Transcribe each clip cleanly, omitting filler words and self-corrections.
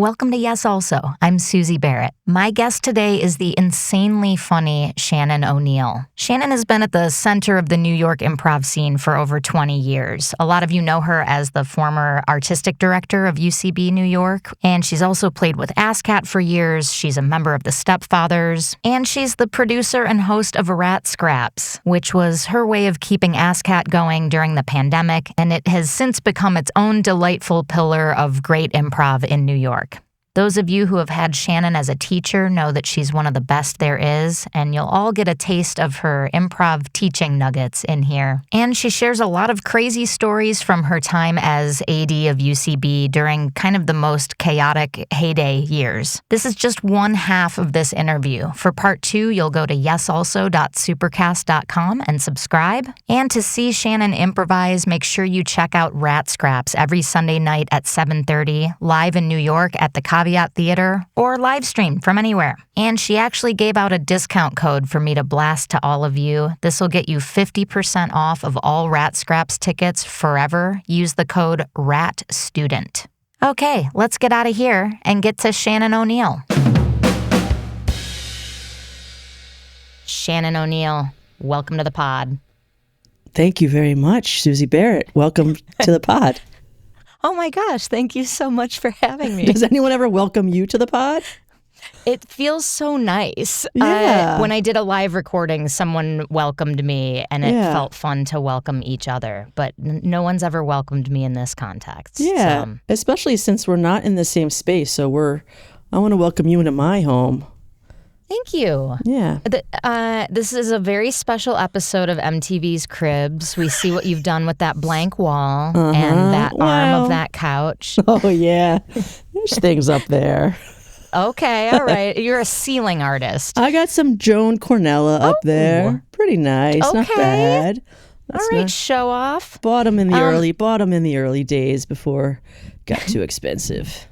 Welcome to Yes Also. I'm Suzi Barrett. My guest today is the insanely funny Shannon O'Neil. Shannon has been at the center of the New York improv scene for over 20 years. A lot of you know her as the former artistic director of UCB New York, and she's also played with ASCAT for years. She's a member of the Stepfathers, and she's the producer and host of RaaaatScraps, which was her way of keeping ASCAT going during the pandemic, and it has since become its own delightful pillar of great improv in New York. Those of you who have had Shannon as a teacher know that she's one of the best there is, and you'll all get a taste of her improv teaching nuggets in here. And she shares a lot of crazy stories from her time as AD of UCB during kind of the most chaotic heyday years. This is just one half of this interview. For part 2, you'll go to yesalso.supercast.com and subscribe. And to see Shannon improvise, make sure you check out RaaaatScraps every Sunday night at 7:30, live in New York at the Caveat Theater, or live streamed from anywhere. And she actually gave out a discount code for me to blast to all of you. This will get you 50% off of all RaaaatScraps tickets forever. Use the code RaaaatStudent. Okay, let's get out of here and get to Shannon O'Neil. Shannon O'Neil, welcome to the pod. Thank you very much, Suzi Barrett. Welcome to the pod. Oh my gosh, thank you so much for having me. Does anyone ever welcome you to the pod? It feels so nice. Yeah. When I did a live recording, someone welcomed me, and it felt fun to welcome each other. But no one's ever welcomed me in this context. Yeah, so. Especially since we're not in the same space. So I want to welcome you into my home. Thank you. Yeah. This is a very special episode of MTV's Cribs. We see what you've done with that blank wall and that arm of that couch. Oh, yeah. There's things up there. Okay, all right. You're a ceiling artist. I got some Joan Cornella up there. Pretty nice. Okay. Not bad. All right, show off. Bought them in the early days before it got too expensive.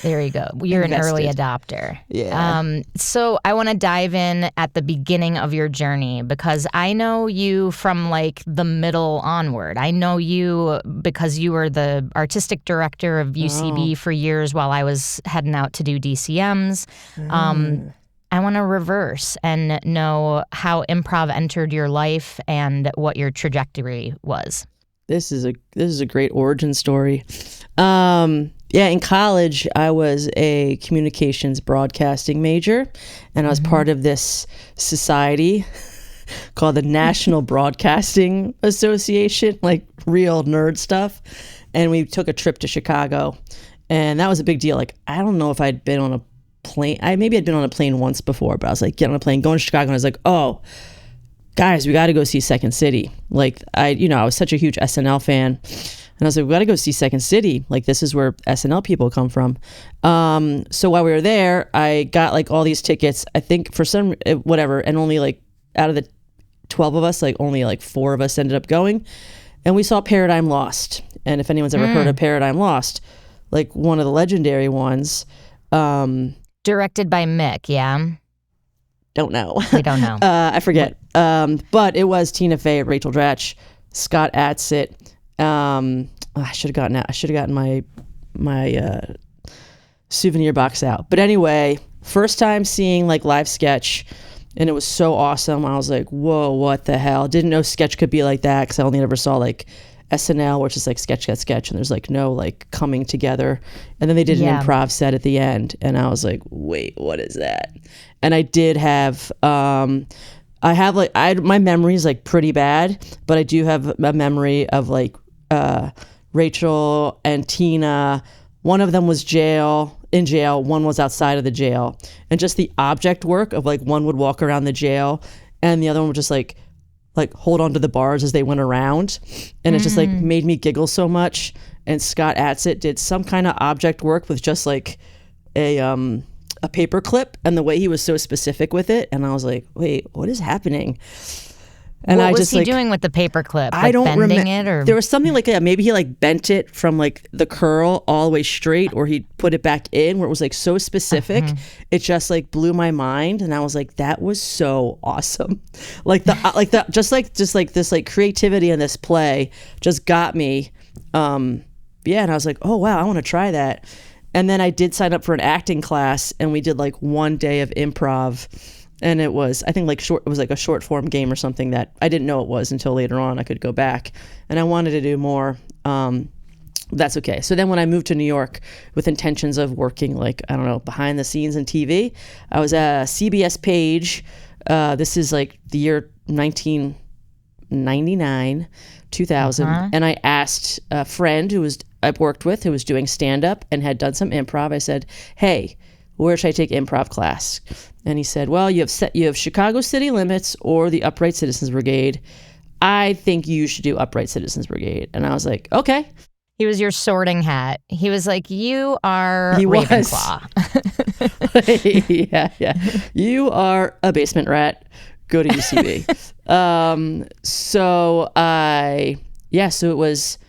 There you go. You're an early adopter. Yeah. So I want to dive in at the beginning of your journey because I know you from like the middle onward. I know you because you were the artistic director of UCB for years while I was heading out to do DCMs. I want to reverse and know how improv entered your life and what your trajectory was. This is a great origin story. Yeah, in college, I was a communications broadcasting major, and I was part of this society called the National Broadcasting Association, like real nerd stuff. And we took a trip to Chicago, and that was a big deal. Like, I don't know if I'd been on a plane. Maybe I'd been on a plane once before, but I was like, get on a plane, going to Chicago, and I was like, oh, guys, we got to go see Second City. Like, I was such a huge SNL fan. And I was like, we got to go see Second City. Like, this is where SNL people come from. So while we were there, I got like all these tickets, I think for some, whatever. And only like out of the 12 of us, like only like 4 of us ended up going. And we saw Paradigm Lost. And if anyone's ever heard of Paradigm Lost, like one of the legendary ones. Directed by Mick, yeah? Don't know. We don't know. I forget. But it was Tina Fey, Rachel Dratch, Scott Adsit. I should have gotten my souvenir box out. But anyway, first time seeing like live sketch, and it was so awesome. I was like, whoa, what the hell? Didn't know sketch could be like that because I only ever saw like SNL, which is like sketch, and there's like no like coming together. And then they did an improv set at the end, and I was like, wait, what is that? And I did have my memory is like pretty bad, but I do have a memory of like Rachel and Tina. One of them was in jail, one was outside of the jail, and just the object work of like one would walk around the jail and the other one would just like hold on to the bars as they went around, and it just like made me giggle so much. And Scott Adsit did some kind of object work with just like a paper clip, and the way he was so specific with it, and I was like, wait, what is happening? And what was he doing with the paperclip? Like I don't bending it, or there was something like that. Maybe he like bent it from like the curl all the way straight, or he put it back in where it was like so specific. It just like blew my mind, and I was like, that was so awesome. Like just this like creativity in this play just got me. And I was like, oh wow, I want to try that. And then I did sign up for an acting class, and we did like one day of improv. And it was, I think it was like a short form game or something that I didn't know it was until later on. I could go back, and I wanted to do more. That's okay. So then when I moved to New York with intentions of working like, I don't know, behind the scenes in TV, I was at CBS Page. This is like the year 1999, 2000. And I asked a friend I've worked with who was doing stand-up and had done some improv. I said, hey, where should I take improv class? And he said, well, you have Chicago City Limits or the Upright Citizens Brigade. I think you should do Upright Citizens Brigade. And I was like, okay. He was your sorting hat. He was like, you are Ravenclaw. Yeah. You are a basement rat. Go to UCB. So it was,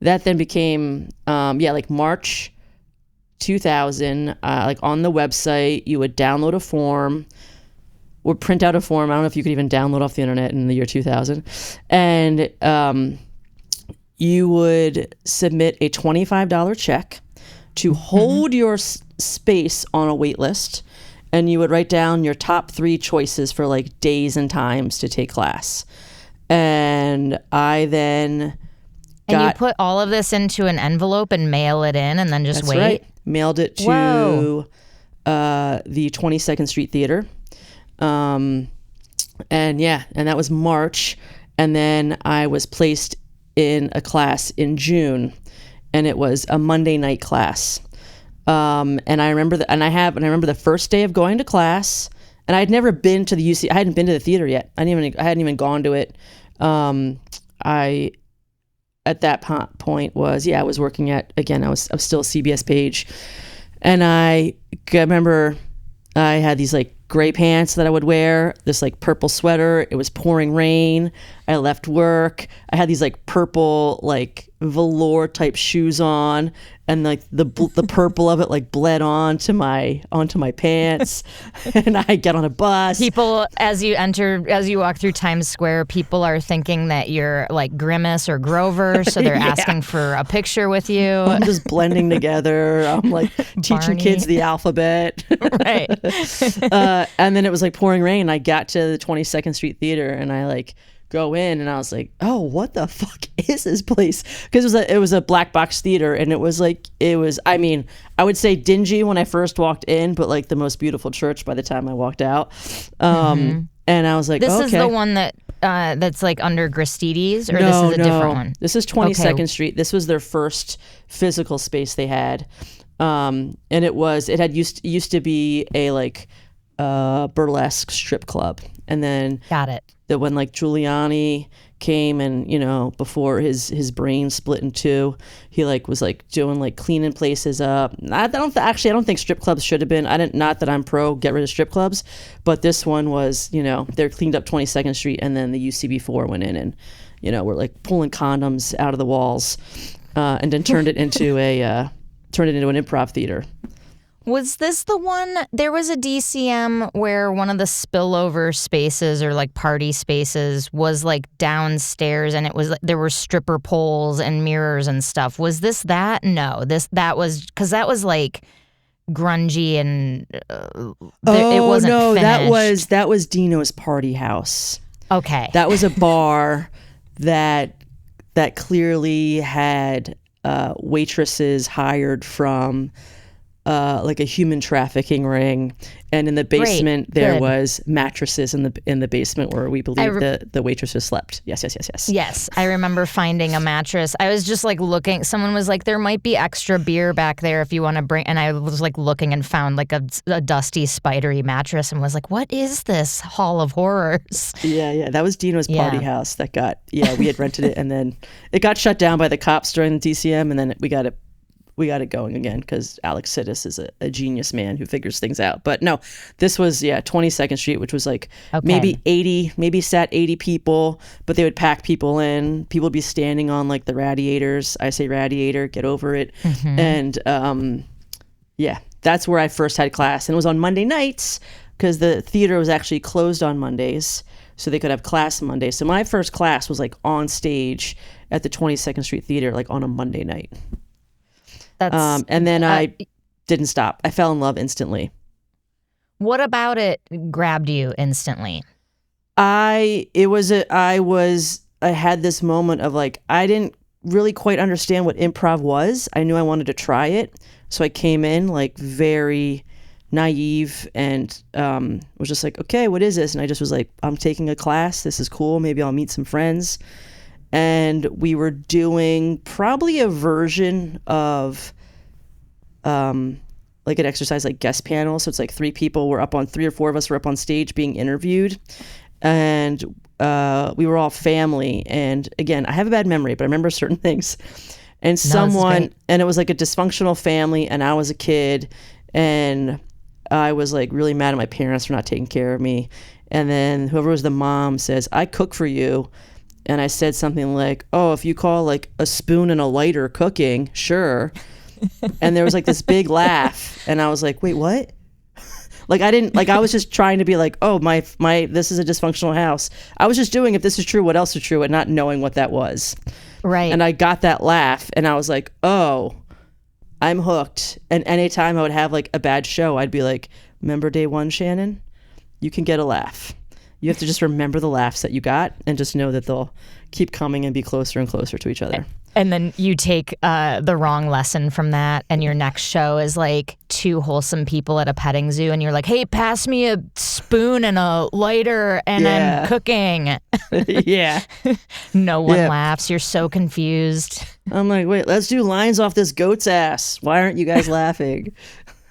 that then became, like March 2000, like on the website, you would download a form or print out a form. I don't know if you could even download off the internet in the year 2000. And, you would submit a $25 check to hold your space on a wait list, and you would write down your top 3 choices for like days and times to take class. And I then And you put all of this into an envelope and mail it in and then just that's wait? Right. Mailed it to the 22nd Street Theater. And that was March. And then I was placed in a class in June, and it was a Monday night class. And I remember I remember the first day of going to class, and I had never been to the I hadn't been to the theater yet. I hadn't even gone to it. I at that point I was working I was still CBS Page, and I remember I had these like gray pants that I would wear, this like purple sweater. It was pouring rain. I left work. I had these like purple like velour type shoes on, and like the purple of it like bled onto my pants. And I get on a bus. People, as you walk through Times Square, people are thinking that you're like Grimace or Grover, so they're asking for a picture with you. I'm just blending together. I'm like teaching kids the alphabet. Right. And then it was like pouring rain. I got to the 22nd Street Theater, and I like go in, and I was like, oh, what the fuck is this place? Because it was a black box theater, and I would say dingy when I first walked in, but like the most beautiful church by the time I walked out. And I was like, this okay. is the one that's like under Gristides, or this is a different one? This is 22nd Street. This was their first physical space they had. And it used to be a like burlesque strip club. And then got it. That when like Giuliani came, and before his brain split in two, he like was like doing like cleaning places up. I don't think strip clubs should have been. Not that I'm pro get rid of strip clubs, but this one was, they're cleaned up 22nd Street, and then the UCB4 went in and were like pulling condoms out of the walls, and then turned it into an improv theater. Was this the one? There was a DCM where one of the spillover spaces or like party spaces was like downstairs, and there were stripper poles and mirrors and stuff. Was this that? No, that was because that was like grungy and it wasn't finished. That was Dino's Party House. Okay, that was a bar that clearly had waitresses hired from like a human trafficking ring, and in the basement there was mattresses in the basement where we believe the waitresses slept. Yes. Yes, I remember finding a mattress. I was just like looking. Someone was like, "There might be extra beer back there if you want to bring." And I was like looking and found like a dusty, spidery mattress, and was like, "What is this Hall of Horrors?" Yeah. That was Dino's Party House. We had rented it, and then it got shut down by the cops during the DCM, and then we got it going again because Alex Sidis is a genius man who figures things out. But no, this was 22nd Street, which was like maybe sat 80 people, but they would pack people in. People would be standing on like the radiators. I say radiator, get over it. And that's where I first had class, and it was on Monday nights because the theater was actually closed on Mondays, so they could have class Monday. So my first class was like on stage at the 22nd Street Theater, like on a Monday night. That's and then didn't stop. I fell in love instantly. What about it grabbed you instantly? I had this moment of like, I didn't really quite understand what improv was. I knew I wanted to try it. So I came in like very naive and was just like, okay, what is this? And I just was like, I'm taking a class. This is cool. Maybe I'll meet some friends. And we were doing probably a version of like an exercise like guest panel. So it's like three or four of us were up on stage being interviewed. And we were all family. And again, I have a bad memory, but I remember certain things. And and it was like a dysfunctional family, and I was a kid, and I was like really mad at my parents for not taking care of me. And then whoever was the mom says, I cook for you. And I said something like, oh, if you call like a spoon and a lighter cooking, sure. And there was like this big laugh. And I was like, wait, what? I was just trying to be like, oh, my, this is a dysfunctional house. I was just doing, if this is true, what else is true, and not knowing what that was. Right. And I got that laugh, and I was like, oh, I'm hooked. And anytime I would have like a bad show, I'd be like, remember day one, Shannon? You can get a laugh. You have to just remember the laughs that you got and just know that they'll keep coming and be closer and closer to each other. And then you take the wrong lesson from that, and your next show is like two wholesome people at a petting zoo, and you're like, hey, pass me a spoon and a lighter, and I'm cooking. Yeah. No one laughs. You're so confused. I'm like, wait, let's do lines off this goat's ass. Why aren't you guys laughing?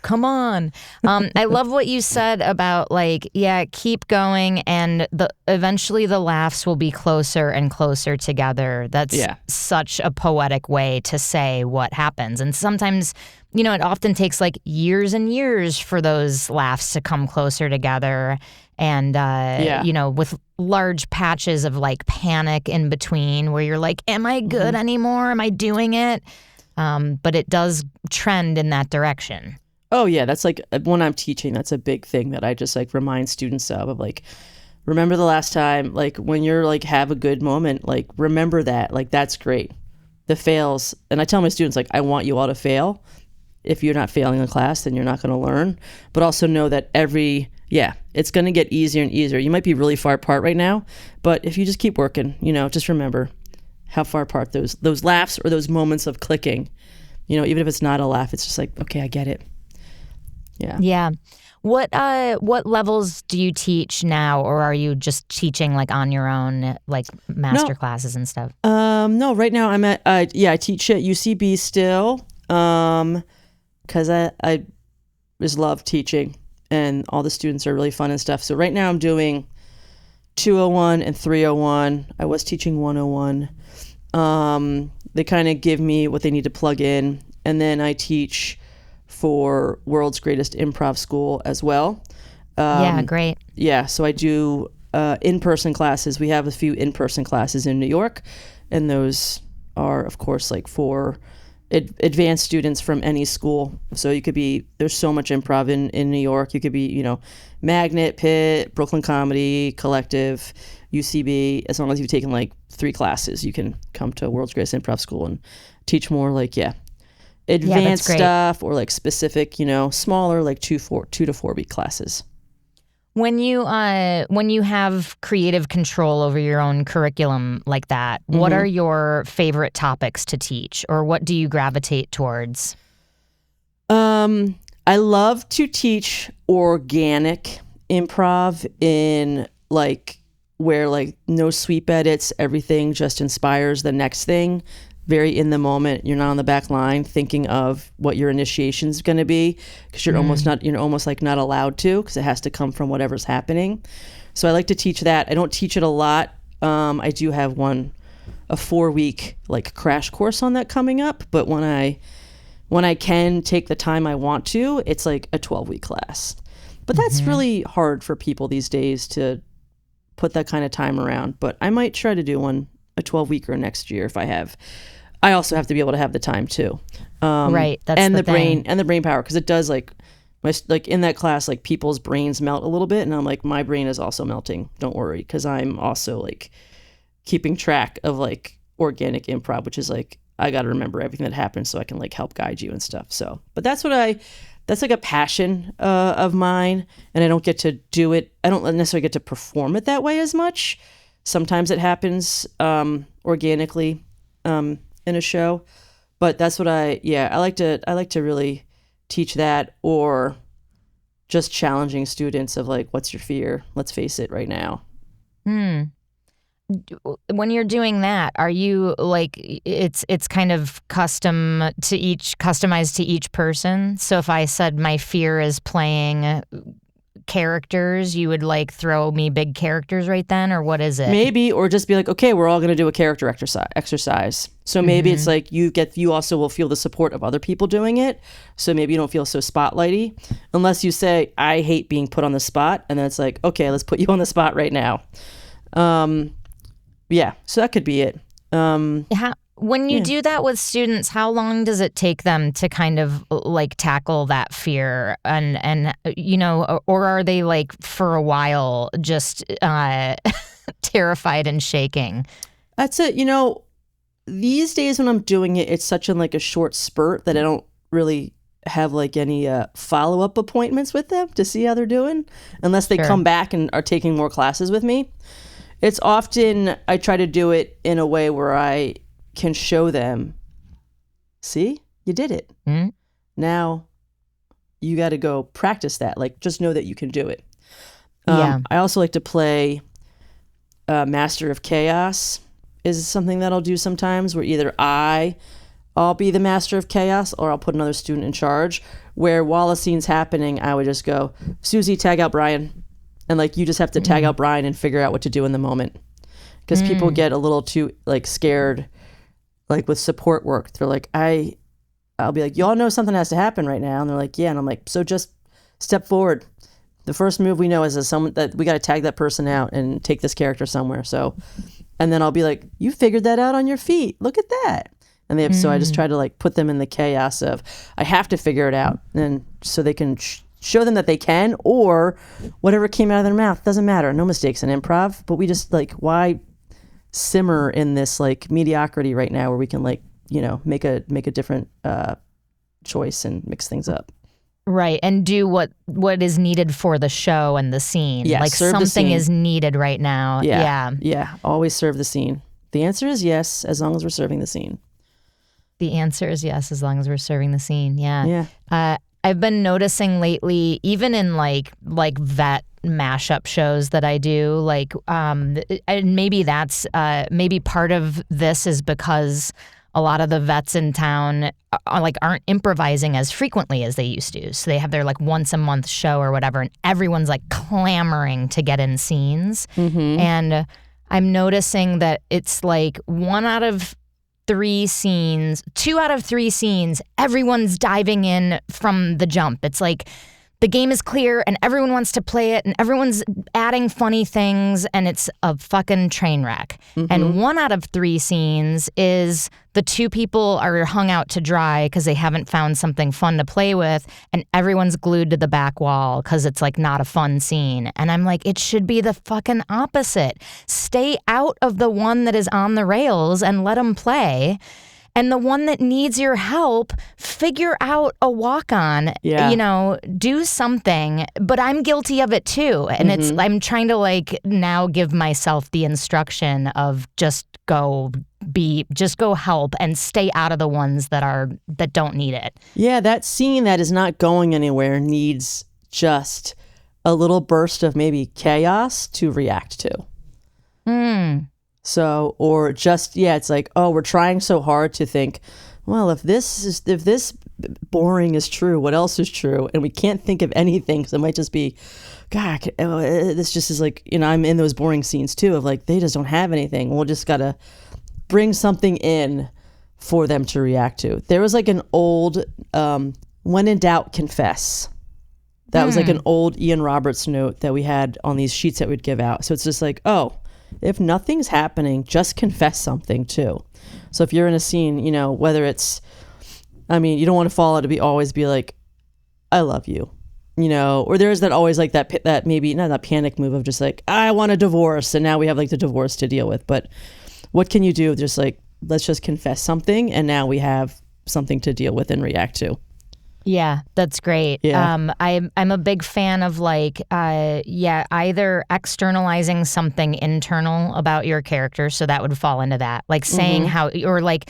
Come on. I love what you said about like, keep going, and eventually the laughs will be closer and closer together. That's such a poetic way to say what happens. And sometimes, it often takes like years and years for those laughs to come closer together. And, with large patches of like panic in between where you're like, am I good anymore? Am I doing it? But it does trend in that direction. Oh yeah, that's like when I'm teaching, that's a big thing that I just like remind students of like, remember the last time, like when you're like have a good moment, like remember that, like that's great. The fails, and I tell my students like, I want you all to fail. If you're not failing in class, then you're not going to learn. But also know that it's going to get easier and easier. You might be really far apart right now, but if you just keep working, just remember how far apart those laughs or those moments of clicking, even if it's not a laugh, it's just like, okay, I get it. Yeah. Yeah. What levels do you teach now, or are you just teaching like on your own, like master classes and stuff? No, right now I'm at I teach at UCB still, because I just love teaching, and all the students are really fun and stuff. So right now I'm doing 201 and 301. I was teaching 101. They kind of give me what they need to plug in, and then I teach for World's Greatest Improv School as well. Great. Yeah, so I do in-person classes. We have a few in-person classes in New York, and those are, of course, like for advanced students from any school. So you could be, there's so much improv in New York. You could be, Magnet, Pitt, Brooklyn Comedy, Collective, UCB. As long as you've taken like 3 classes, you can come to World's Greatest Improv School and teach more like, advanced stuff, or like specific, smaller, like 2 to 4 week classes. When you have creative control over your own curriculum like that, what are your favorite topics to teach, or what do you gravitate towards? I love to teach organic improv in like where like no sweep edits, everything just inspires the next thing. Very in the moment. You're not on the back line thinking of what your initiation is going to be, because you're almost like not allowed to, because it has to come from whatever's happening. So I like to teach that. I don't teach it a lot. I do have a 4-week like crash course on that coming up, but when I can take the time I want to, it's like a 12-week class. But that's really hard for people these days to put that kind of time around. But I might try to do a 12-weeker next year if I have. I also have to be able to have the time too. Right. That's and the brain and the brain power, because it does like in that class, like people's brains melt a little bit, and I'm like, my brain is also melting. Don't worry, because I'm also like keeping track of like organic improv, which is like I got to remember everything that happened so I can like help guide you and stuff. So, but that's like a passion of mine, and I don't get to do it. I don't necessarily get to perform it that way as much. Sometimes it happens organically in a show, but that's what I like to really teach that, or just challenging students of like, what's your fear? Let's face it right now. When you're doing that, are you like, it's kind of customized to each person? So if I said my fear is playing characters, you would like throw me big characters right then, or what is it? Maybe, or just be like, okay, we're all going to do a character exercise. So maybe it's like you also will feel the support of other people doing it. So maybe you don't feel so spotlighty, unless you say, I hate being put on the spot. And then it's like, okay, let's put you on the spot right now. Yeah, so that could be it. When you do that with students, how long does it take them to kind of like tackle that fear, and you know, or are they like for a while just terrified and shaking? That's it. You know, these days when I'm doing it, it's such a short spurt that I don't really have like any follow-up appointments with them to see how they're doing, unless they come back and are taking more classes with me. It's often, I try to do it in a way where I can show them, see, you did it. Now you got to go practice that. Like, just know that you can do it. I also like to play Master of Chaos is something that I'll do sometimes, where either I'll be the Master of Chaos, or I'll put another student in charge, where while a scene's happening, I would just go, Suzi, tag out Brian. And like, you just have to tag out Brian and figure out what to do in the moment. Because people get a little too like scared, like with support work. They're like, I'll be like, y'all know something has to happen right now. And they're like, yeah. And I'm like, so just step forward. The first move we know is someone that we got to tag that person out and take this character somewhere. So, and then I'll be like, you figured that out on your feet. Look at that. And so I just try to like put them in the chaos of, I have to figure it out. And so they can show them that they can, or whatever came out of their mouth, doesn't matter. No mistakes in improv, but we just like, why simmer in this like mediocrity right now where we can like, you know, make a different choice and mix things up. Right. And do what is needed for the show and the scene. Yeah, like something is needed right now. Yeah. Always serve the scene. The answer is yes, as long as we're serving the scene. The answer is yes, as long as we're serving the scene. Yeah. Yeah. I've been noticing lately, even in like vet mashup shows that I do, like maybe that's maybe part of this is because a lot of the vets in town aren't improvising as frequently as they used to. So they have their like once a month show or whatever, and everyone's like clamoring to get in scenes. And I'm noticing that it's like 2 out of 3 scenes, everyone's diving in from the jump. It's like the game is clear and everyone wants to play it and everyone's adding funny things and it's a fucking train wreck. And 1 out of 3 scenes is the 2 people are hung out to dry because they haven't found something fun to play with, and everyone's glued to the back wall because it's like not a fun scene. And I'm like, it should be the fucking opposite. Stay out of the one that is on the rails and let them play. And the one that needs your help, figure out a walk-on, you know, do something. But I'm guilty of it too. And I'm trying to like now give myself the instruction of just go help and stay out of the ones that don't need it. Yeah, that scene that is not going anywhere needs just a little burst of maybe chaos to react to. So, or just, it's like, oh, we're trying so hard to think, well, if this boring is true, what else is true? And we can't think of anything because it might just be, God, this just is like, you know, I'm in those boring scenes too of like, they just don't have anything. We'll just got to bring something in for them to react to. There was like an old, when in doubt, confess. That was like an old Ian Roberts note that we had on these sheets that we'd give out. So it's just like, oh, if nothing's happening, just confess something too. So if you're in a scene, you know, whether it's, I mean, you don't want to fall out to always be like, I love you, you know, or there's that always like that maybe not that panic move of just like, I want a divorce. And now we have like the divorce to deal with. But what can you do? Just like let's just confess something, and now we have something to deal with and react to. Yeah, that's great. Yeah. I'm a big fan of like, either externalizing something internal about your character, so that would fall into that, like saying how, or like,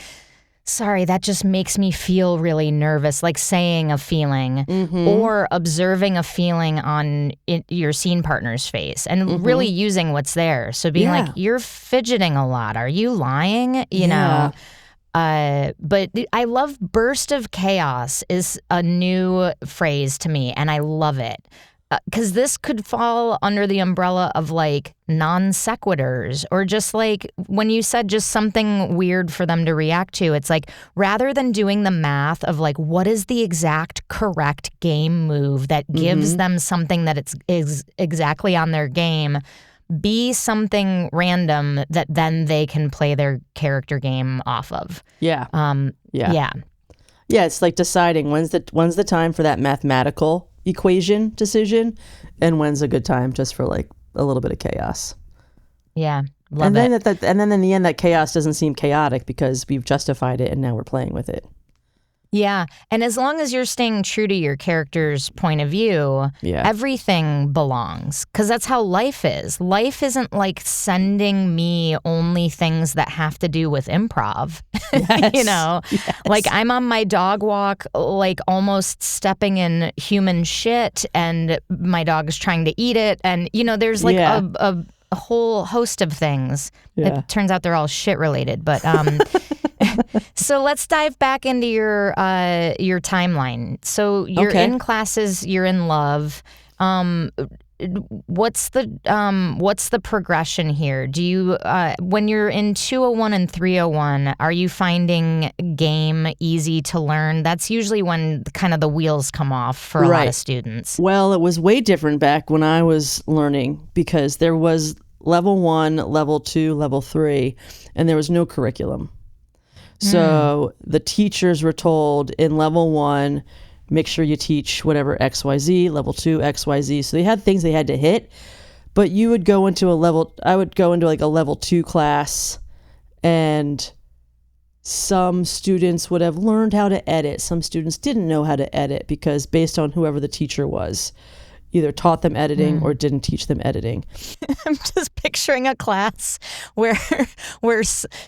sorry, that just makes me feel really nervous, like saying a feeling, or observing a feeling on your scene partner's face and really using what's there. So being like, you're fidgeting a lot. Are you lying? You know? But I love burst of chaos is a new phrase to me, and I love it. Because this could fall under the umbrella of like non sequiturs, or just like when you said just something weird for them to react to. It's like, rather than doing the math of like what is the exact correct game move that gives them something that is exactly on their game, be something random that then they can play their character game off of. Yeah. Yeah. It's like deciding when's the time for that mathematical equation decision, and when's a good time just for like a little bit of chaos. Yeah. Love and then it. And then in the end, that chaos doesn't seem chaotic because we've justified it and now we're playing with it. Yeah. And as long as you're staying true to your character's point of view, everything belongs. Because that's how life is. Life isn't like sending me only things that have to do with improv. Yes. You know, like I'm on my dog walk, like almost stepping in human shit, and my dog's trying to eat it. And, you know, there's like a whole host of things. Yeah. It turns out they're all shit related. But so let's dive back into your timeline. So you're in classes, you're in love. What's the progression here? Do you when you're in 201 and 301, are you finding game easy to learn? That's usually when kind of the wheels come off for a lot of students. Well, it was way different back when I was learning, because there was level 1, level 2, level 3, and there was no curriculum. So the teachers were told in level 1, make sure you teach whatever XYZ, level 2, XYZ. So they had things they had to hit, but you would go into I would go into like a level 2 class, and some students would have learned how to edit. Some students didn't know how to edit because based on whoever the teacher was, either taught them editing or didn't teach them editing. I'm just picturing a class where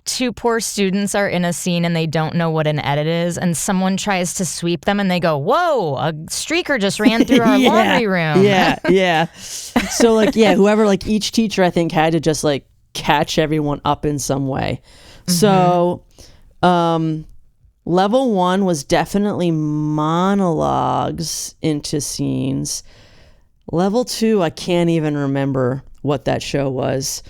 two poor students are in a scene and they don't know what an edit is, and someone tries to sweep them and they go, "Whoa, a streaker just ran through our laundry room." Yeah. So like, whoever, like each teacher I think had to just like catch everyone up in some way. So level 1 was definitely monologues into scenes. Level 2, I can't even remember what that show was.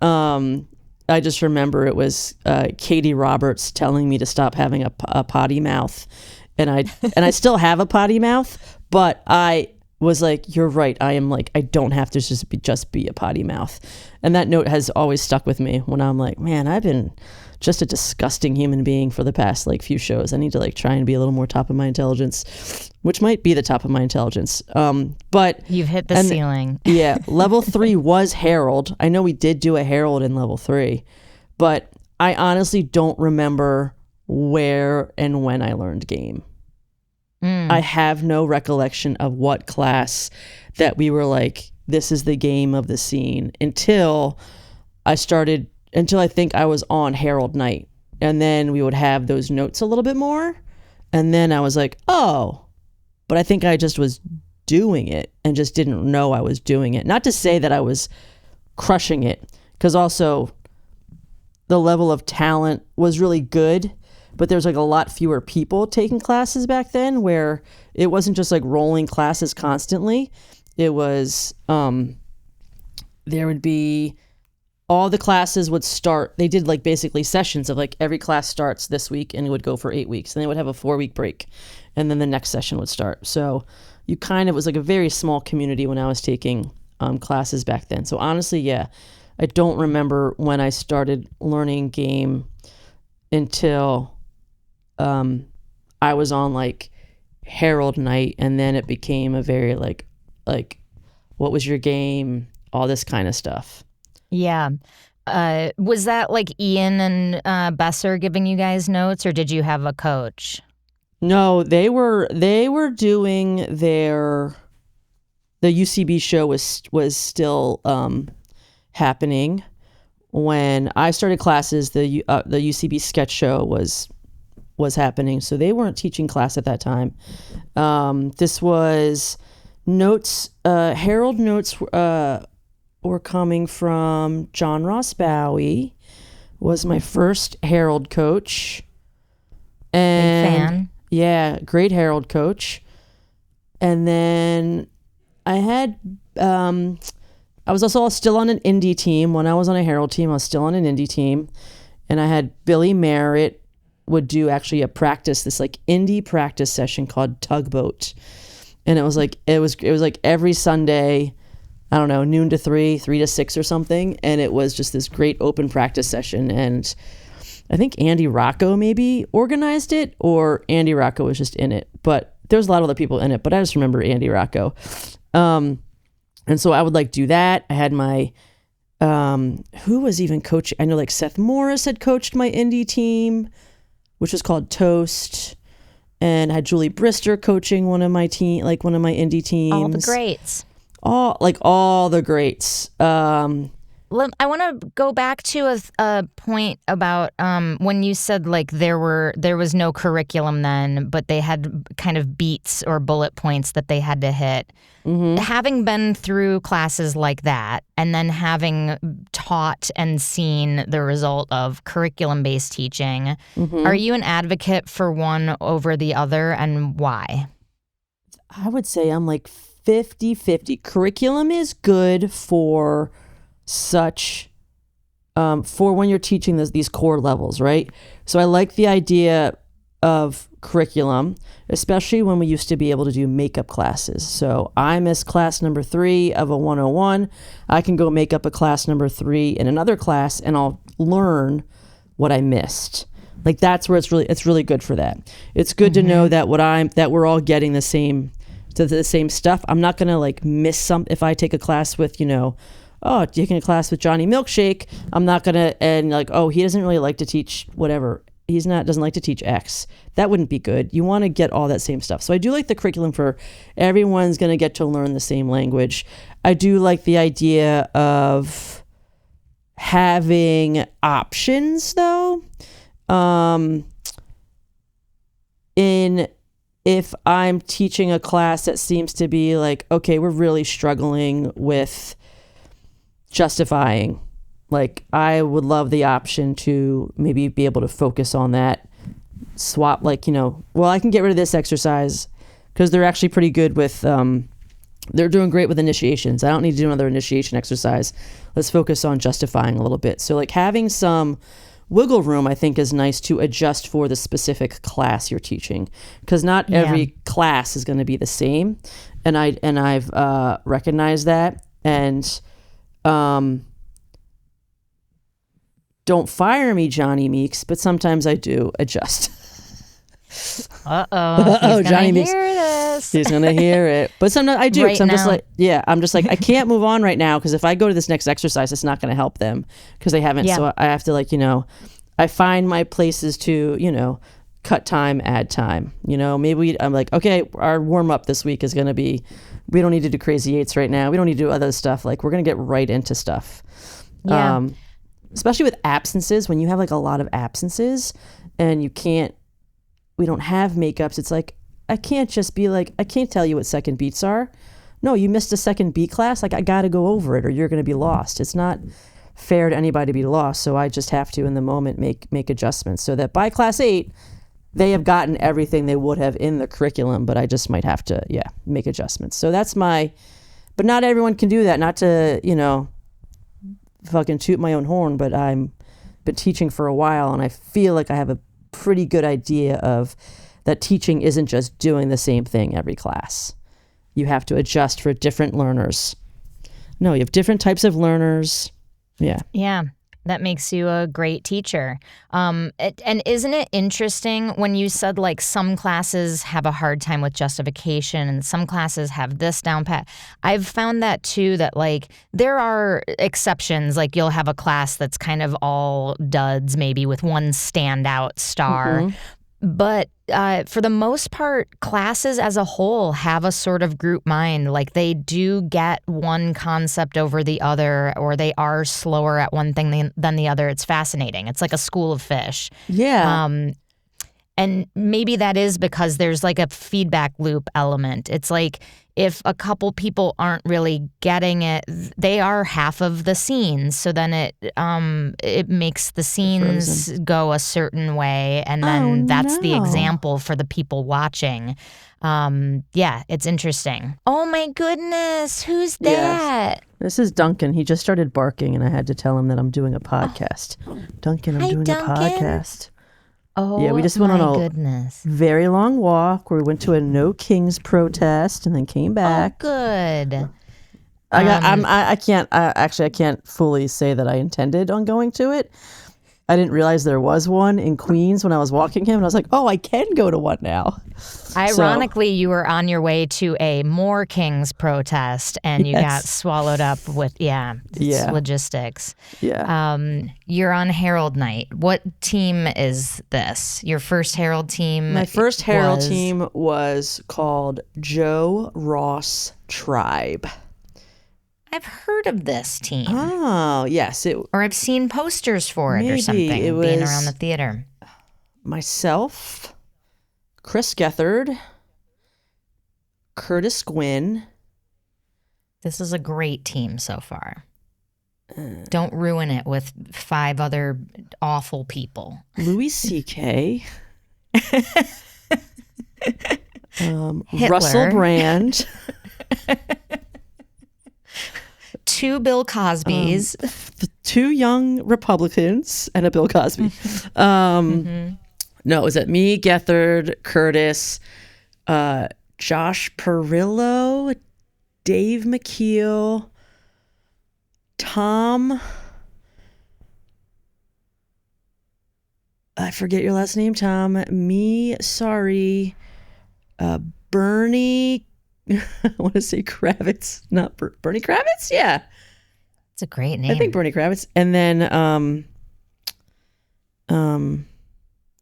I just remember it was Katie Roberts telling me to stop having a potty mouth, and I still have a potty mouth, but I was like, you're right. I don't have to just be a potty mouth, and that note has always stuck with me when I'm like, man, I've been just a disgusting human being for the past like few shows. I need to like try and be a little more top of my intelligence, which might be the top of my intelligence. But you've hit the ceiling. Yeah. Level 3 was Herald. I know we did do a Herald in level 3, but I honestly don't remember where and when I learned game. I have no recollection of what class that we were like, this is the game of the scene, until I think I was on Herald night, and then we would have those notes a little bit more, and then I was like, oh, but I think I just was doing it and just didn't know I was doing it. Not to say that I was crushing it, because also the level of talent was really good, but there's like a lot fewer people taking classes back then, where it wasn't just like rolling classes constantly. It was there would be, all the classes would start, they did like basically sessions of like every class starts this week and it would go for 8 weeks, and they would have a 4-week break, and then the next session would start. So it was like a very small community when I was taking classes back then. So honestly, I don't remember when I started learning game until I was on like Herald night, and then it became a very like what was your game, all this kind of stuff. Yeah. Was that like Ian and Besser giving you guys notes, or did you have a coach? No, they were doing the UCB show was still happening when I started classes. The UCB sketch show was happening, so they weren't teaching class at that time. This was notes. Herald notes were coming from John Ross Bowie. Was my first Herald coach, and Big fan. Yeah, great Herald coach. And then I had, I was also still on an indie team. When I was on a Herald team, I was still on an indie team. And I had Billy Merritt would do actually a practice, this like indie practice session called Tugboat. And it was like every Sunday, I don't know, noon to 3 to 6 or something. And it was just this great open practice session. And I think Andy Rocco maybe organized it, or Andy Rocco was just in it. But there's a lot of other people in it, but I just remember Andy Rocco. And so I would like do that. I had my, who was even coaching? I know like Seth Morris had coached my indie team, which was called Toast. And I had Julie Brister coaching one of my indie teams. All the greats. All the greats. I want to go back to a point about when you said like there was no curriculum then, but they had kind of beats or bullet points that they had to hit. Mm-hmm. Having been through classes like that, and then having taught and seen the result of curriculum-based teaching, mm-hmm. Are you an advocate for one over the other, and why? I would say I'm like 50-50. Curriculum is good for for when you're teaching these core levels, right? So I like the idea of curriculum, especially when we used to be able to do makeup classes. So I missed class number 3 of a 101. I can go make up a class number 3 in another class, and I'll learn what I missed. Like that's where it's really good for that. It's good mm-hmm. to know that we're all getting the same stuff. I'm not gonna like miss some if I take a class with taking a class with Johnny Milkshake, I'm not gonna, and like, oh, he doesn't really like to teach whatever. Doesn't like to teach X. That wouldn't be good. You want to get all that same stuff. So I do like the curriculum for everyone's gonna get to learn the same language. I do like the idea of having options though. If I'm teaching a class that seems to be like, okay, we're really struggling with justifying, like I would love the option to maybe be able to focus on that, swap, like, I can get rid of this exercise because they're actually pretty good with, they're doing great with initiations. I don't need to do another initiation exercise. Let's focus on justifying a little bit. So like having some wiggle room, I think, is nice to adjust for the specific class you're teaching, because not every class is going to be the same. And I've recognized that. And don't fire me, Johnny Meeks, but sometimes I do adjust. Uh-oh, Johnny Meeks. Hear this. He's gonna hear it. But sometimes I do. Right, I'm just like I can't move on right now, because if I go to this next exercise, it's not going to help them because they haven't. Yeah. So I have to I find my places to cut time, add time. Maybe I'm like, okay, our warm up this week is going to be, we don't need to do crazy eights right now. We don't need to do other stuff. Like we're going to get right into stuff. Yeah. Especially with absences, when you have like a lot of absences and we don't have makeups. It's like, I can't just be like, I can't tell you what second beats are. No, you missed a second beat class. Like I got to go over it or you're going to be lost. It's not fair to anybody to be lost. So I just have to in the moment make adjustments so that by class 8, they have gotten everything they would have in the curriculum, but I just might have to, make adjustments. So that's but not everyone can do that. Not to, fucking toot my own horn, but I'm been teaching for a while and I feel like I have a pretty good idea of that teaching isn't just doing the same thing every class. You have to adjust for different learners. No, you have different types of learners. Yeah. Yeah. That makes you a great teacher. And isn't it interesting when you said like some classes have a hard time with justification and some classes have this down pat? I've found that too, that like there are exceptions. Like you'll have a class that's kind of all duds, maybe with one standout star. But for the most part, classes as a whole have a sort of group mind. Like they do get one concept over the other, or they are slower at one thing than the other. It's fascinating. It's like a school of fish. Yeah. And maybe that is because there's like a feedback loop element. It's like if a couple people aren't really getting it, they are half of the scenes. So then it makes the scenes go a certain way. And then that's the example for the people watching. Yeah, it's interesting. Oh my goodness, who's that? Yes. This is Duncan. He just started barking and I had to tell him that I'm doing a podcast. Duncan, I'm doing a podcast. Oh, yeah, we just went on a very long walk where we went to a No Kings protest and then came back. Oh, good. I can't fully say that I intended on going to it. I didn't realize there was one in Queens when I was walking him, and I was like, oh, I can go to one now. Ironically, you were on your way to a more Kings protest, and you got swallowed up with, logistics. Yeah. You're on Herald Night. What team is this? Your first Herald team? My first Herald team was called Joe Ross Tribe. I've heard of this team. Oh, yes. Or I've seen posters for it or something being around the theater. Myself, Chris Gethard, Curtis Gwynn. This is a great team so far. Don't ruin it with 5 other awful people. Louis C.K. Russell Brand. 2 Bill Cosbys. 2 young Republicans and a Bill Cosby. No, it was at me, Gethard, Curtis, Josh Perillo, Dave McKeel, Tom. I forget your last name, Tom. Me, sorry. Bernie. I want to say Kravitz, not Bernie Kravitz. Yeah, it's a great name. I think Bernie Kravitz, and then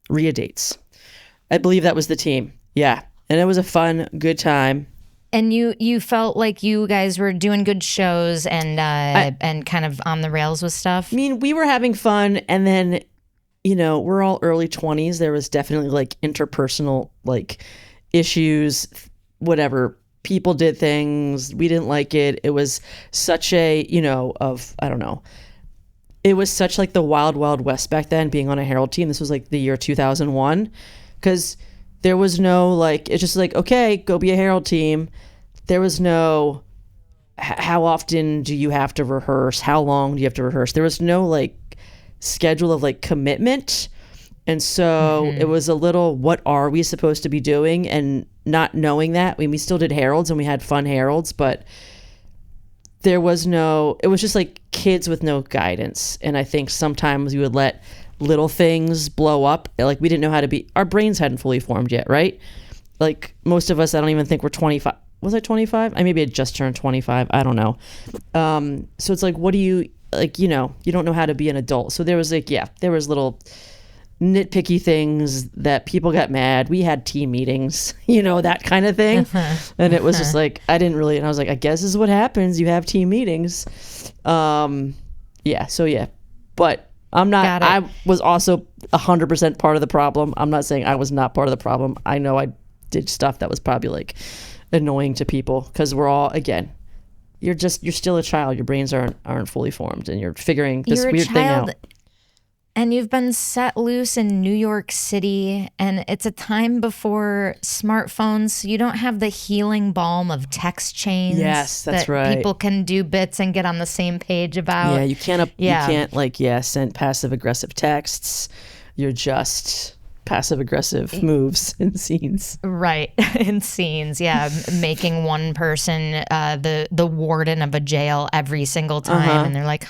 Rhea Dates. I believe that was the team. Yeah, and it was a fun, good time. And you felt like you guys were doing good shows and kind of on the rails with stuff. I mean, we were having fun, and then we're all early 20s. There was definitely like interpersonal like issues, whatever. People did things. We didn't like it. It was such a, I don't know. It was such like the wild, wild west back then being on a Herald team. This was like the year 2001 because there was no like, it's just like, okay, go be a Herald team. There was no, how often do you have to rehearse? How long do you have to rehearse? There was no like schedule of like commitment. And so it was a little, what are we supposed to be doing? And not knowing that, we still did Heralds and we had fun Heralds, but there was it was just like kids with no guidance. And I think sometimes we would let little things blow up. Like we didn't know how to be, our brains hadn't fully formed yet, right? Like most of us, I don't even think we're 25. Was I 25? I maybe had just turned 25. I don't know. So it's like, what do you, like, you don't know how to be an adult. So there was like, there was little nitpicky things that people got mad. We had team meetings, that kind of thing. And it was just like, and I was like, I guess this is what happens. You have team meetings. But I'm not, I was also 100% part of the problem. I'm not saying I was not part of the problem. I know I did stuff that was probably like annoying to people because we're all, again, you're still a child. Your brains aren't fully formed and you're figuring this weird thing out. And you've been set loose in New York City, and it's a time before smartphones. So you don't have the healing balm of text chains. Yes, that's right. People can do bits and get on the same page about. Yeah, you can't like send passive aggressive texts. You're just passive aggressive moves in scenes. Right, in scenes. Yeah, making one person the warden of a jail every single time, and they're like,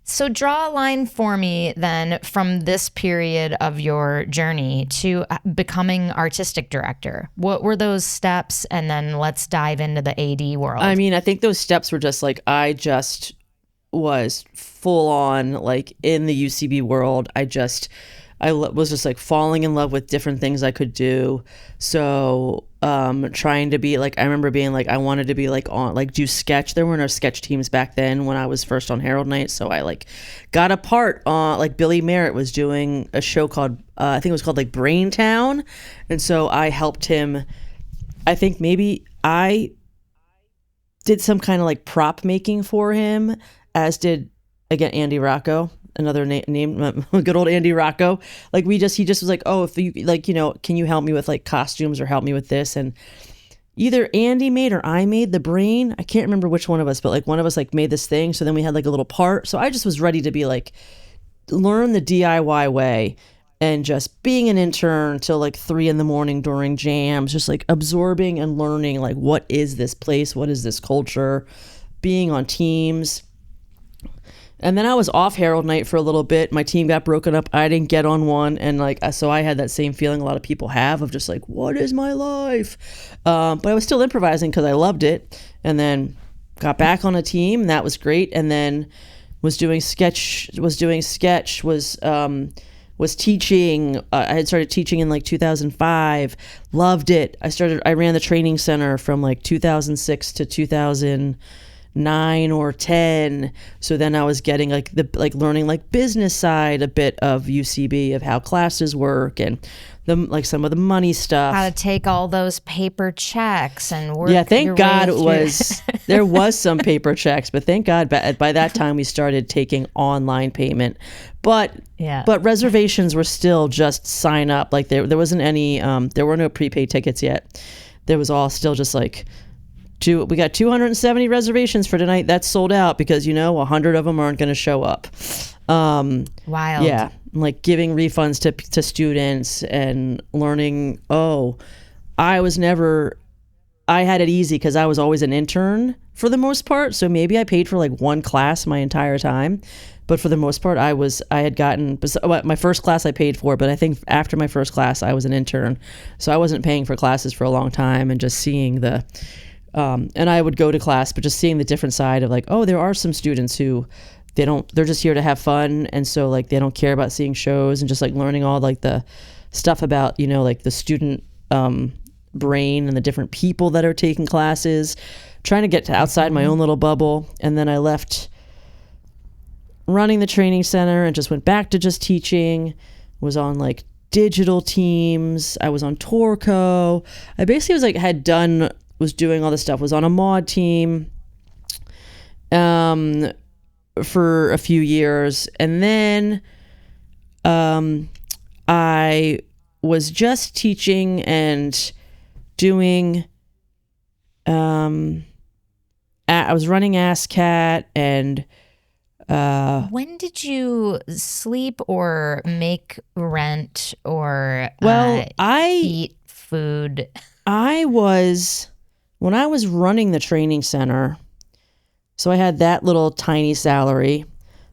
So draw a line for me then from this period of your journey to becoming artistic director. What were those steps? And then let's dive into the AD world. I mean, I think those steps were just like, I just was full on like in the UCB world. I was just like falling in love with different things I could do. So trying to be like, I remember being like, I wanted to be like on like do sketch. There were no sketch teams back then when I was first on Herald Night. So I like got a part on like Billy Merritt was doing a show called I think it was called like Braintown. And so I helped him. I think maybe I did some kind of like prop making for him, as did again Andy Rocco. Another name, good old Andy Rocco. Like he just was like, oh, if you like, you know, can you help me with like costumes or help me with this? And either Andy made or I made the brain. I can't remember which one of us, but like one of us like made this thing. So then we had like a little part. So I just was ready to be like, learn the DIY way and just being an intern till like 3 a.m. during jams, just like absorbing and learning like, what is this place? What is this culture? Being on teams. And then I was off Herald Night for a little bit. My team got broken up. I didn't get on one. And like, so I had that same feeling a lot of people have of just like, what is my life? But I was still improvising because I loved it. And then got back on a team and that was great. And then was teaching. I had started teaching in like 2005. Loved it. I ran the training center from like 2006 to 2009 or 10. So then I was getting like learning like business side a bit of UCB, of how classes work and like some of the money stuff, how to take all those paper checks and work. Yeah, thank God it was there was some paper checks, but thank God by that time we started taking online payment. But reservations were still just sign up. Like there wasn't any there were no prepaid tickets yet. There was all still just like we got 270 reservations for tonight. That's sold out because, you know, 100 of them aren't going to show up. Wild. Yeah. Like giving refunds to students and learning, I had it easy because I was always an intern for the most part. So maybe I paid for like one class my entire time. But for the most part, I had gotten my first class I paid for, but I think after my first class, I was an intern. So I wasn't paying for classes for a long time and just seeing and I would go to class, but just seeing the different side of like, there are some students who they're just here to have fun. And so like, they don't care about seeing shows and just like learning all like the stuff about, you know, like the student brain and the different people that are taking classes, trying to get to outside my own little bubble. And then I left running the training center and just went back to just teaching, was on like digital teams. I was on Torco. I basically was doing all this stuff, was on a mod team for a few years. And then I was just teaching and doing, I was running ASCAT and when did you sleep or make rent or eat food? When I was running the training center, so I had that little tiny salary,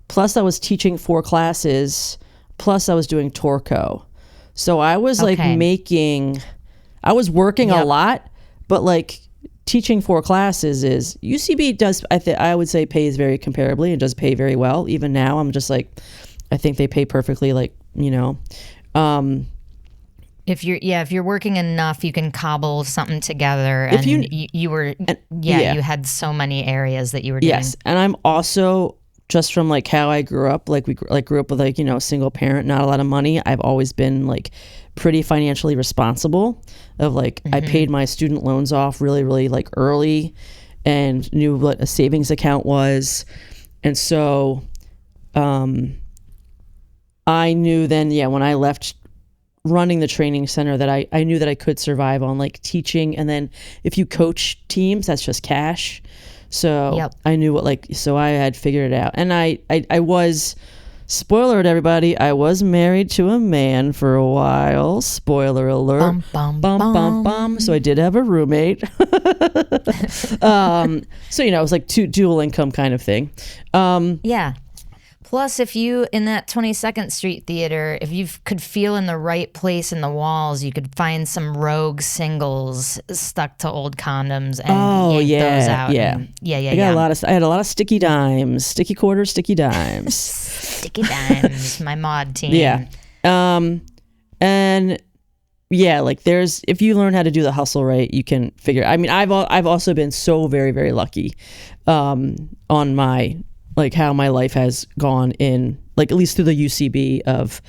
plus I was teaching 4 classes, plus I was doing Torco. So I was like I was working a lot, but like teaching 4 classes is, UCB does, I would say pays very comparably and does pay very well. Even now, I'm just like, I think they pay perfectly, like, you know. If you're working enough, you can cobble something together. And you had so many areas that you were doing. Yes, and I'm also, just from like how I grew up, like we grew up with like, you know, single parent, not a lot of money. I've always been like pretty financially responsible. Of like, I paid my student loans off really, really like early, and knew what a savings account was, and so I knew then, when I left running the training center, that I knew that I could survive on like teaching. And then if you coach teams, that's just cash. So I knew so I had figured it out. And I was spoiler alert, everybody, I was married to a man for a while. Spoiler alert. Bum, bum, bum. So I did have a roommate. So, it was like dual income kind of thing. Yeah. Plus, if you, in that 22nd Street Theater, if you could feel in the right place in the walls, you could find some rogue singles stuck to old condoms and yank those out. Yeah. I had a lot of sticky dimes, sticky quarters, sticky dimes. Sticky dimes, my mod team. Yeah. And yeah, like if you learn how to do the hustle right, you can figure. I mean, I've also been so very, very lucky on my, like, how my life has gone in, like, at least through the UCB, of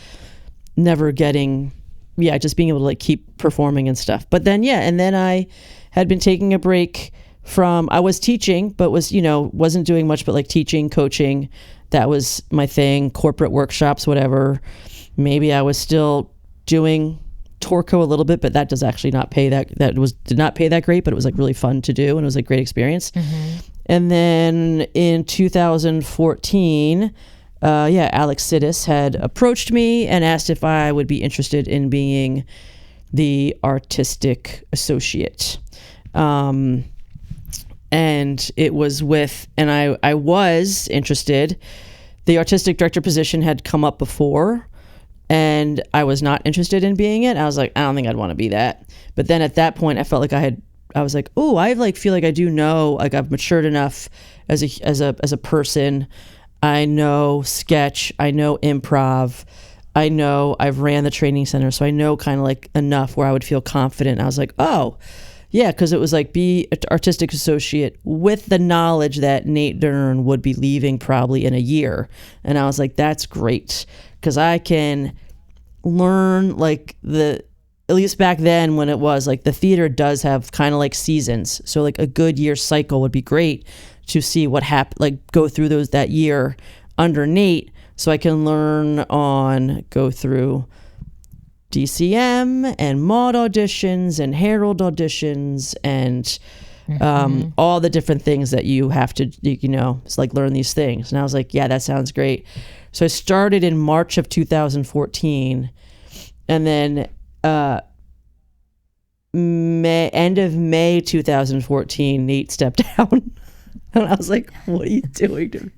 never getting, just being able to, like, keep performing and stuff. But then, and then I had been taking a break from, I was teaching, but wasn't doing much, but like teaching, coaching, that was my thing, corporate workshops, whatever. Maybe I was still doing Torco a little bit, but that does actually not pay did not pay that great, but it was like really fun to do, and it was a great experience. Mm-hmm. And then in 2014, Alex Sidis had approached me and asked if I would be interested in being the artistic associate. And it was I was interested. The artistic director position had come up before, and I was not interested in being it. I was like, I don't think I'd want to be that. But then at that point, I felt like I was like, oh, I like feel like I do know, like I've matured enough as a person. I know sketch, I know improv, I know I've ran the training center, so I know kind of like enough where I would feel confident. I was like, oh, yeah, because it was like be an artistic associate with the knowledge that Nate Dern would be leaving probably in a year. And I was like, that's great, because I can learn, like, at least back then when it was like the theater does have kind of like seasons. So like a good year cycle would be great to see what happened, like go through that year under Nate, so I can go through DCM and Maud auditions and Herald auditions and all the different things that you have to, it's like learn these things. And I was like, yeah, that sounds great. So I started in March of 2014, and then end of May 2014, Nate stepped down. And I was like, what are you doing to me?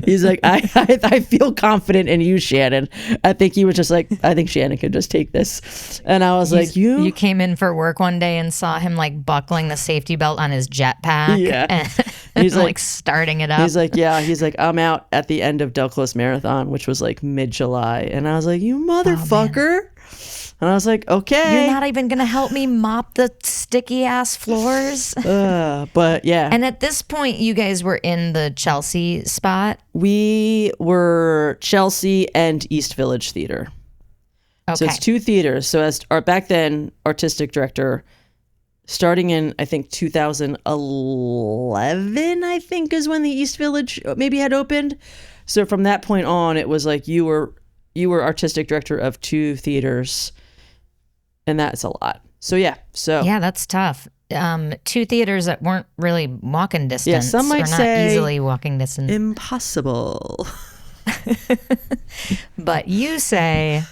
He's like, I feel confident in you, Shannon. I think he was just like, I think Shannon could just take this. And I was like, you came in for work one day and saw him like buckling the safety belt on his jetpack. Yeah. And he's like starting it up. He's like, I'm out at the end of Del Close Marathon, which was like mid-July. And I was like, you motherfucker. And I was like, okay. You're not even going to help me mop the sticky ass floors? But yeah. And at this point, you guys were in the Chelsea spot? We were Chelsea and East Village Theater. Okay. So it's two theaters. So back then, artistic director, starting in, I think, 2011, I think, is when the East Village maybe had opened. So from that point on, it was like you were artistic director of two theaters. And that's a lot. So yeah. Yeah, that's tough. Two theaters that weren't really walking distance. Yeah, some might say not easily walking distance. Impossible. But you say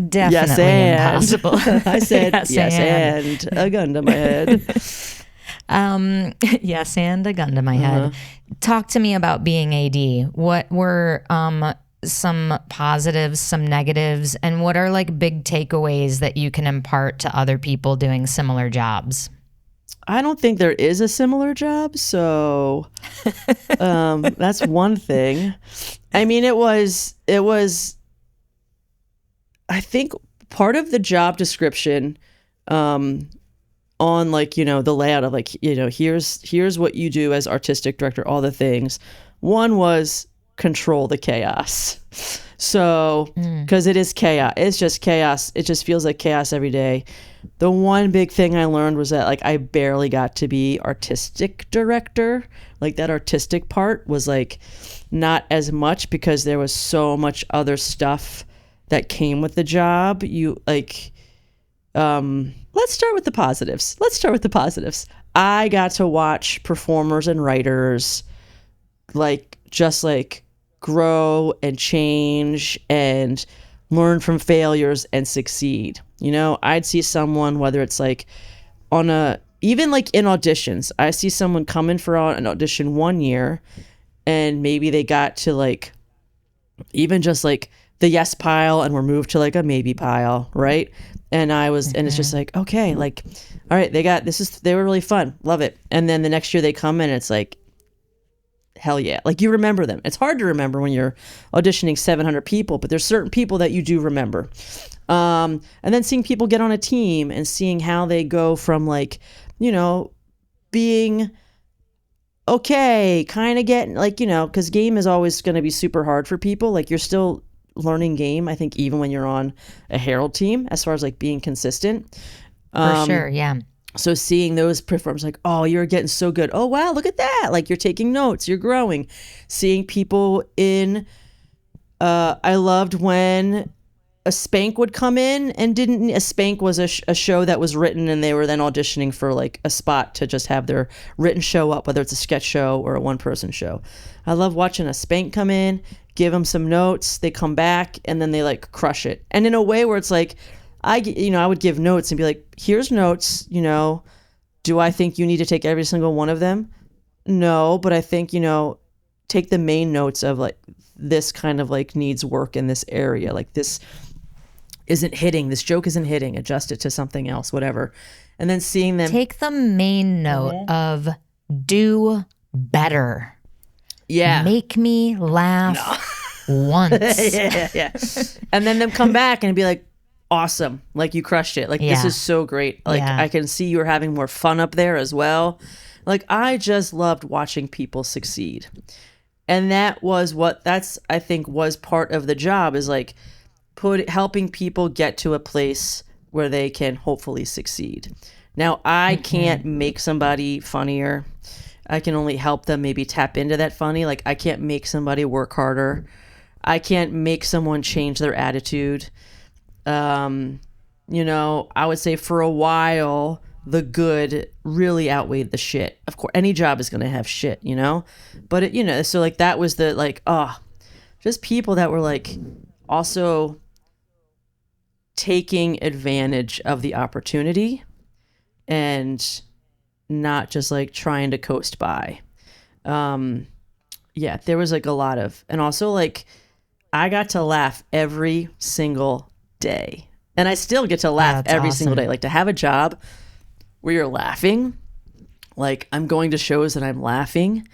definitely impossible. I said yes and a gun to my head. Yes, and a gun to my head. Talk to me about being AD. What were some positives, some negatives, and what are like big takeaways that you can impart to other people doing similar jobs? I don't think there is a similar job, so that's one thing. I mean, it was I think part of the job description on like, the layout of like, here's what you do as artistic director, all the things. One was control the chaos. So, because it is chaos, it's just chaos. It just feels like chaos every day. The one big thing I learned was that like I barely got to be artistic director. Like that artistic part was like not as much because there was so much other stuff that came with the job. Let's start with the positives. I got to watch performers and writers like grow and change and learn from failures and succeed. You know, I'd see someone, whether it's like even like in auditions, I see someone come in for an audition one year and maybe they got to like even just like the yes pile and were moved to like a maybe pile, right? And and it's just like, okay, like, all right, they were really fun, love it. And then the next year they come in and it's like, hell yeah, like you remember them. It's hard to remember when you're auditioning 700 people, but there's certain people that you do remember. And then seeing people get on a team and seeing how they go from like, you know, being okay, kind of getting like, you know, because game is always going to be super hard for people. Like you're still learning game, I think, even when you're on a Herald team, as far as like being consistent. For sure, yeah. So seeing those performers like, oh, you're getting so good. Oh, wow, look at that. Like you're taking notes, you're growing. Seeing people I loved when a Spank would come in and a Spank was a show that was written and they were then auditioning for like a spot to just have their written show up, whether it's a sketch show or a one-person show. I love watching a Spank come in, give them some notes, they come back, and then they like crush it. And in a way where it's like, I would give notes and be like, here's notes, you know, do I think you need to take every single one of them? No, but I think, you know, take the main notes of like, this kind of like needs work in this area. Like this joke isn't hitting, adjust it to something else, whatever. And then seeing them take the main note of do better. Yeah. Make me laugh once. yeah. And then them come back and be like, awesome. Like you crushed it. Like this is so great. Like I can see you're having more fun up there as well. Like I just loved watching people succeed. And I think was part of the job is like helping people get to a place where they can hopefully succeed. Now I can't make somebody funnier. I can only help them maybe tap into that funny. Like I can't make somebody work harder. I can't make someone change their attitude. You know, I would say for a while, the good really outweighed the shit. Of course, any job is going to have shit, you know, but so like that was the like, just people that were like also taking advantage of the opportunity and not just like trying to coast by. There was like a lot of, and also like I got to laugh every single day. And I still get to laugh every single day. Like to have a job where you're laughing, like I'm going to shows that I'm laughing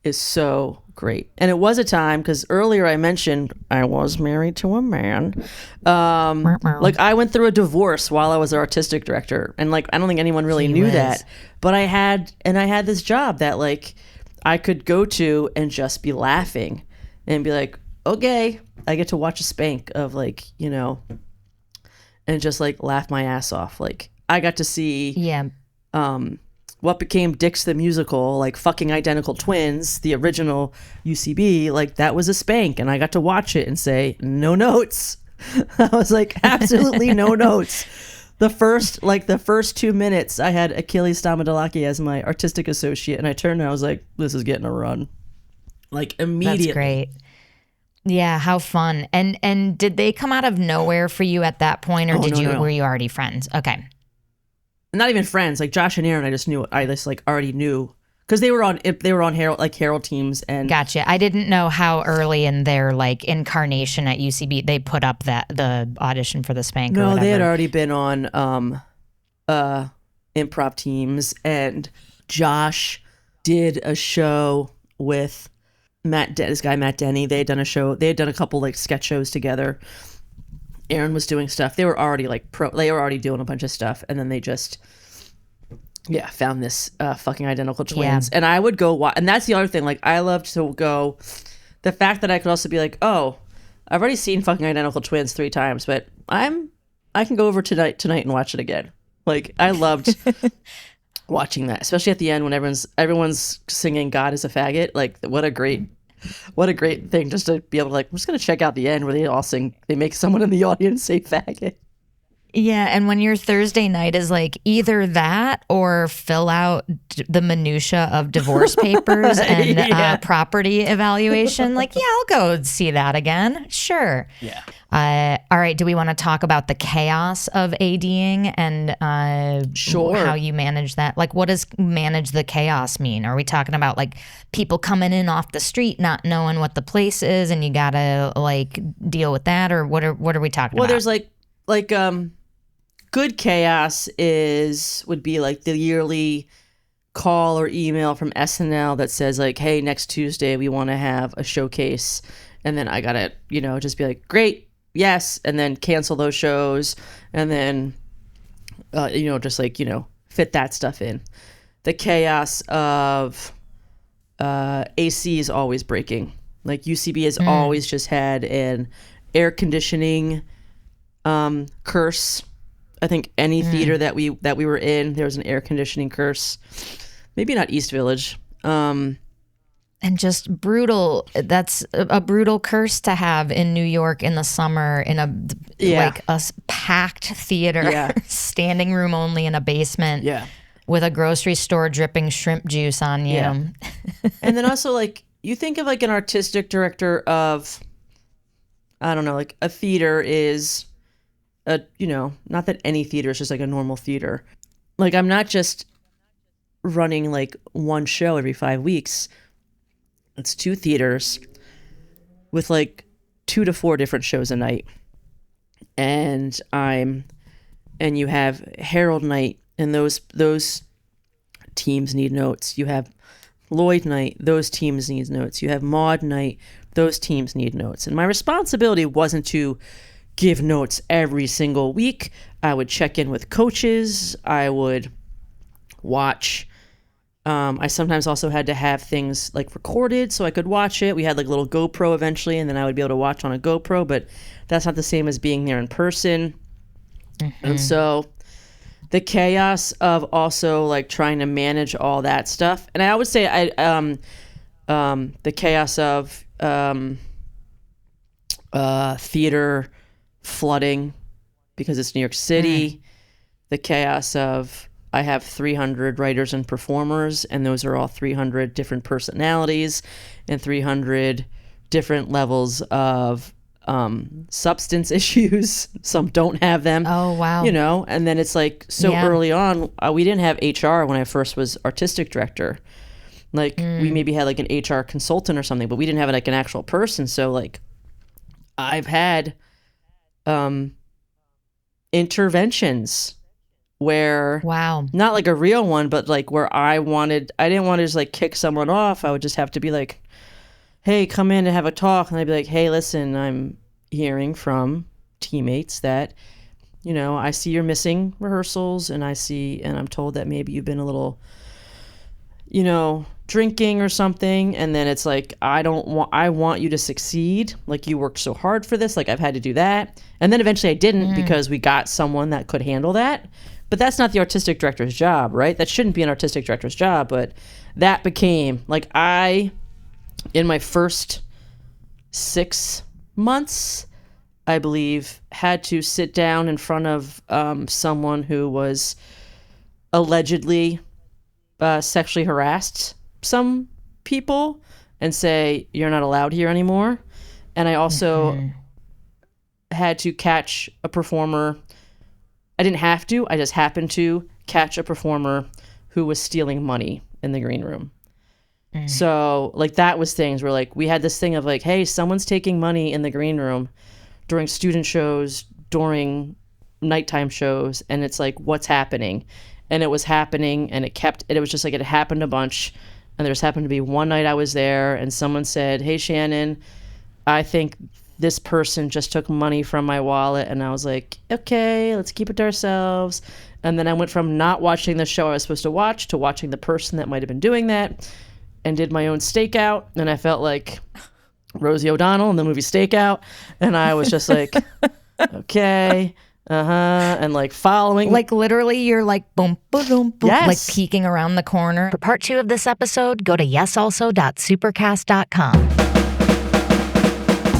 is so great. And it was a time, because earlier I mentioned I was married to a man. Like I went through a divorce while I was an artistic director. And like, I don't think anyone really knew that. But I had this job that like I could go to and just be laughing and be like, okay, I get to watch a Spank of like, you know, and just like laugh my ass off. Like I got to see what became Dix the Musical, like fucking identical twins, the original UCB, like that was a Spank, and I got to watch it and say no notes. I was like, absolutely no notes. The first 2 minutes I had Achilles Stamadalaki as my artistic associate, and I turned and I was like, this is getting a run. Like immediately. That's great. Yeah, how fun. And did they come out of nowhere for you at that point, or were you already friends? Okay. Not even friends. Like Josh and Aaron, I just like already knew because they were on Herald teams. And gotcha. I didn't know how early in their like incarnation at UCB they put up the audition for the Spank. No, they had already been on improv teams, and Josh did a show with Matt Denny. They had done a show. They had done a couple like sketch shows together. Aaron was doing stuff. They were already like they were already doing a bunch of stuff, and then they just found this fucking identical twins. And I would go watch, and that's the other thing. Like I loved to go. The fact that I could also be like, oh, I've already seen fucking identical twins 3 times, but I can go over tonight and watch it again. Like I loved watching that, especially at the end when everyone's singing "God is a faggot." Like what a great thing just to be able to like, I'm just gonna check out the end where they all sing, they make someone in the audience say faggot. Yeah, and when your Thursday night is like either that or fill out the minutia of divorce papers and property evaluation, like, yeah, I'll go see that again. Sure. Yeah. All right, do we want to talk about the chaos of ADing and Sure. how you manage that? Like, what does manage the chaos mean? Are we talking about like people coming in off the street not knowing what the place is and you got to like deal with that, or what are we talking about? Well, there's like good chaos would be like the yearly call or email from SNL that says like, hey, next Tuesday we want to have a showcase, and then I gotta just be like, great, yes, and then cancel those shows, and then just like fit that stuff in. The chaos of AC is always breaking. Like UCB has always just had an air conditioning curse. I think any theater that we were in, there was an air conditioning curse. Maybe not East Village. And just brutal. That's a brutal curse to have in New York in the summer in a packed theater, standing room only in a basement, with a grocery store dripping shrimp juice on you. Yeah. And then also like you think of like an artistic director of, I don't know, like a theater is not that any theater is just like a normal theater. Like I'm not just running like one show every 5 weeks. It's 2 theaters with like 2 to 4 different shows a night. And you have Herald night, and those teams need notes. You have Lloyd night, those teams need notes. You have Maud night, those teams need notes. And my responsibility wasn't to give notes every single week. I would check in with coaches. I would watch. I sometimes also had to have things like recorded so I could watch it. We had like a little GoPro eventually, and then I would be able to watch on a GoPro, but that's not the same as being there in person. Mm-hmm. And so the chaos of also like trying to manage all that stuff. And I would say the chaos of theater flooding because it's New York City, the chaos of I have 300 writers and performers, and those are all 300 different personalities and 300 different levels of substance issues. Some don't have them. Oh, wow. And then it's like early on, we didn't have HR when I first was artistic director. Like we maybe had like an HR consultant or something, but we didn't have like an actual person. So like I've had interventions where not like a real one, but like where I didn't want to just like kick someone off. I would just have to be like, hey, come in and have a talk. And I'd be like, hey, listen, I'm hearing from teammates that, I see you're missing rehearsals, and I'm told that maybe you've been a little, drinking or something. And then it's like, I want you to succeed. Like you worked so hard for this. Like I've had to do that. And then eventually I didn't because we got someone that could handle that. But that's not the artistic director's job, right? That shouldn't be an artistic director's job. But that became like in my first 6 months, I believe, had to sit down in front of someone who was allegedly sexually harassed some people and say, you're not allowed here anymore. And I also had to catch a performer. I didn't have to. I just happened to catch a performer who was stealing money in the green room. So like that was things where like we had this thing of like, hey, someone's taking money in the green room during student shows, during nighttime shows, and it's like, what's happening? And it was happening, and it was just like it happened a bunch. And there just happened to be one night I was there, and someone said, hey, Shannon, I think this person just took money from my wallet. And I was like, okay, let's keep it to ourselves. And then I went from not watching the show I was supposed to watch to watching the person that might have been doing that, and did my own stakeout. And I felt like Rosie O'Donnell in the movie Stakeout. And I was just like, okay, and like following. Like literally you're like boom, boom, boom, boom, yes. Like peeking around the corner. For part 2 of this episode, go to yesalso.supercast.com.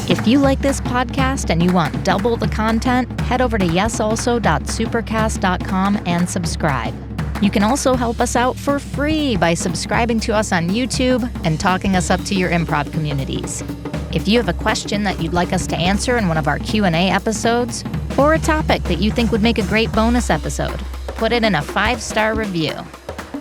If you like this podcast and you want double the content, head over to yesalso.supercast.com and subscribe. You can also help us out for free by subscribing to us on YouTube and talking us up to your improv communities. If you have a question that you'd like us to answer in one of our Q&A episodes, or a topic that you think would make a great bonus episode, put it in a 5-star review.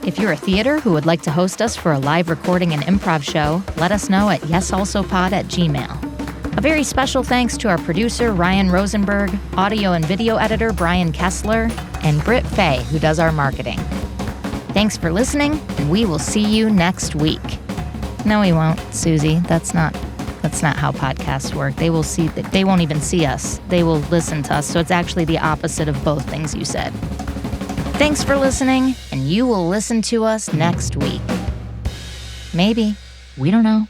If you're a theater who would like to host us for a live recording and improv show, let us know at yesalsopod@gmail.com. A very special thanks to our producer, Ryan Rosenberg, audio and video editor, Brian Kessler, and Britt Faye, who does our marketing. Thanks for listening, and we will see you next week. No, we won't, Suzi. That's not how podcasts work. They won't even see us. They will listen to us, so it's actually the opposite of both things you said. Thanks for listening, and you will listen to us next week. Maybe. We don't know.